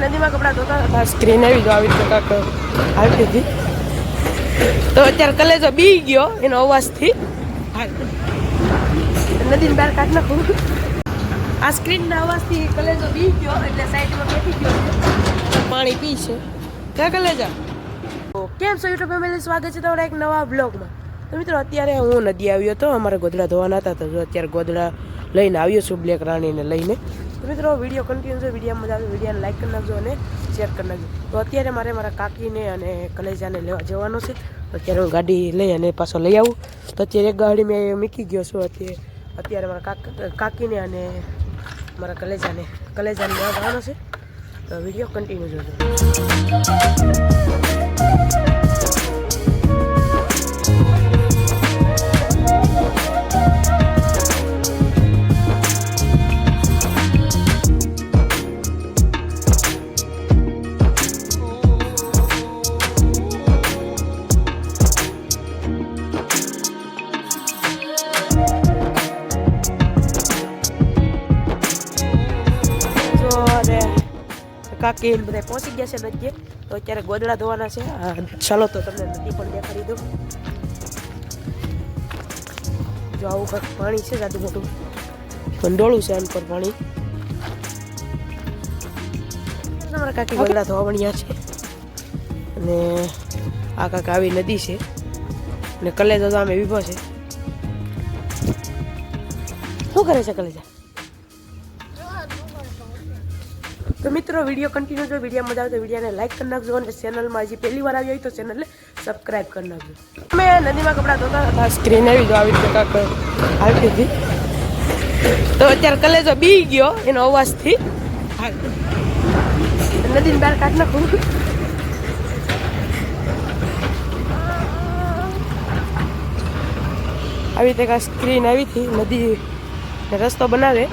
નદીમાં કપડાં ધોતા હતા, સ્ક્રીન આવી જો આવી રીતે કાંક આવતી હતી, તો અત્યારે કલેજો બી ગયો એનો અવાજથી. નદીને બહાર કાઢ નાખું. આ સ્ક્રીનના અવાજથી કલેજો બી ગયો એટલે સાઈડમાં બેઠી ગયો પાણી પી છે. ક્યાં કલેજા? કેમ છો યુટ્યુબ ફેમિલી, સ્વાગત છે તમારા એક નવા બ્લોગમાં. તો મિત્રો અત્યારે હું નદી આવ્યો હતો, અમારે ગોદડા ધોવાના હતા, તો અત્યારે ગોદડા લઈને આવ્યો છું બ્લેક રાણીને લઈને. તો મિત્રો વિડીયો કન્ટિન્યુ છે, વિડીયોમાં મજા આવે વિડીયોને લાઈક કરી નાખજો અને શેર કરી નાખજો. તો અત્યારે મારે મારા કાકીને અને કલેજાને લેવા જવાનો છે, તો અત્યારે હું ગાડી લઈ અને પાછો લઈ આવું. તો અત્યારે એક ગાડી મેં મૂકી ગયો છું. અત્યારે મારા કાકીને અને મારા કલેજાને લેવા જવાનો છે. તો વિડીયો કન્ટિન્યુ જોજો. કાકી બધા પહોંચી ગયા છે નદીએ, તો અત્યારે ગોદડા ધોવાના છે. ચાલો તો તમને નદી પણ દેખાડી દઉં. જો આવું કંઈક પાણી છે, જાડું મોટું ભંડોળું છે આન પર પાણી. અમારા કાકી ગોદડા ધોવા બન્યા છે અને આ કાંક આવી નદી છે અને કલેજો તો આમે વિભો છે. શું કરે છે કલેજા? તો મિત્રો વિડીયો કન્ટિન્યુ જો, વિડીયો મજા આવે તો વિડીયોને લાઈક કરી નાખજો અને ચેનલમાં હજી પહેલી વાર આવી હોય તો ચેનલને સબસ્ક્રાઈબ કરી નાખજો. અમે નદીમાં કપડાં ધોતા હતા, સ્ક્રીન આવી જો આવી રીતે કાંક આવતી હતી, તો અત્યારે કલેજો બી ગયો એનો અવાજથી. નદીને બહાર કાઢ નાખું. આવી રીતે કાંઈ સ્ક્રીન આવી હતી, નદી રસ્તો બનાવે.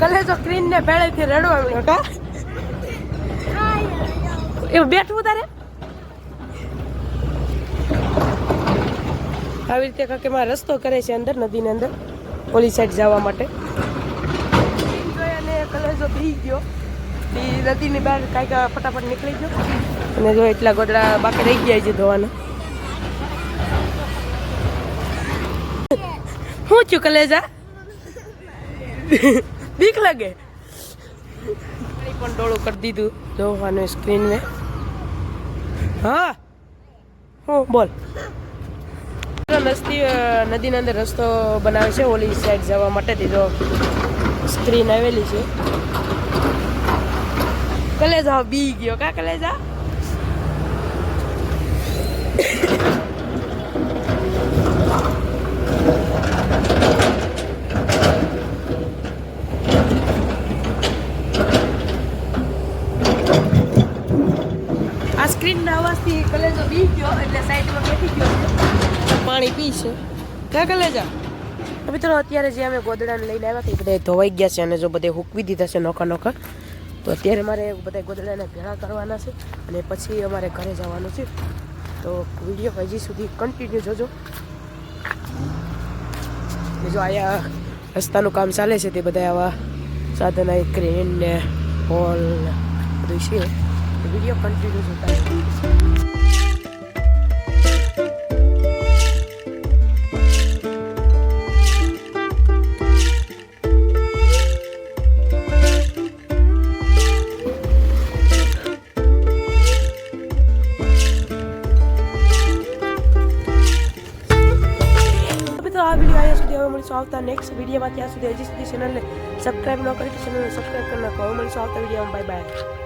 કલેજો સ્ક્રીન ને ભેળેથી રડવા મળ્યો. કા એવું બેઠવું તારે? આવી રીતે કાંક એમાં રસ્તો કરે છે અંદર, નદીની અંદર ઓલી સાઈડ જવા માટે. અને કલેજો પી ગયો, નદીની બહાર કાંઈક ફટાફટ નીકળી ગયો અને જો એટલા ગોદડા બાકી રહી ગયા છે ધોવાના. શું થયું કલેજા? બીક લાગે? પણ ડોળું કરી દીધું જોવાનું સ્ક્રીન ને. હા હું બોલ. નદીની અંદર રસ્તો બનાવે છે ઓલી સાઈડ જવા માટેથી. જો સ્ક્રીન આવેલી છે. કલેજા બી ગયો. કા કલેજા? આ સ્ક્રીનના અવાજથી કલેજો બી ગયો એટલે સાઈડમાં બેઠી ગયો પાણી પી છે. ક્યાં કલેજા? મિત્રો અત્યારે જે અમે ગોદડાને લઈને આવ્યા હતા એ બધા ધોવાઈ ગયા છે અને જો બધે હૂકવી દીધા છે નોખા. તો અત્યારે મારે બધા ગોદડાને ભેળા કરવાના છે અને પછી અમારે ઘરે જવાનું છે. તો વિડીયો હજી સુધી કન્ટિન્યુ જોજો. જો અહીંયા રસ્તાનું કામ ચાલે છે, તે બધા આવા સાધન, ક્રેન ને હોલ બધું છે. વિડીયો કન્ટિન્યુ જોતા આ વિડીયો આવ્યા સુધી. હવે મળીશું આવતા નેક્સ્ટ વિડીયોમાં. ત્યાં સુધી હજી સુધી ચેનલને સબસ્ક્રાઈબ ન કરી તો ચેનલને સબસ્ક્રાઈબ કરી નાખો. હવે મળીશું આવતા વિડીયોમાં. Bye bye.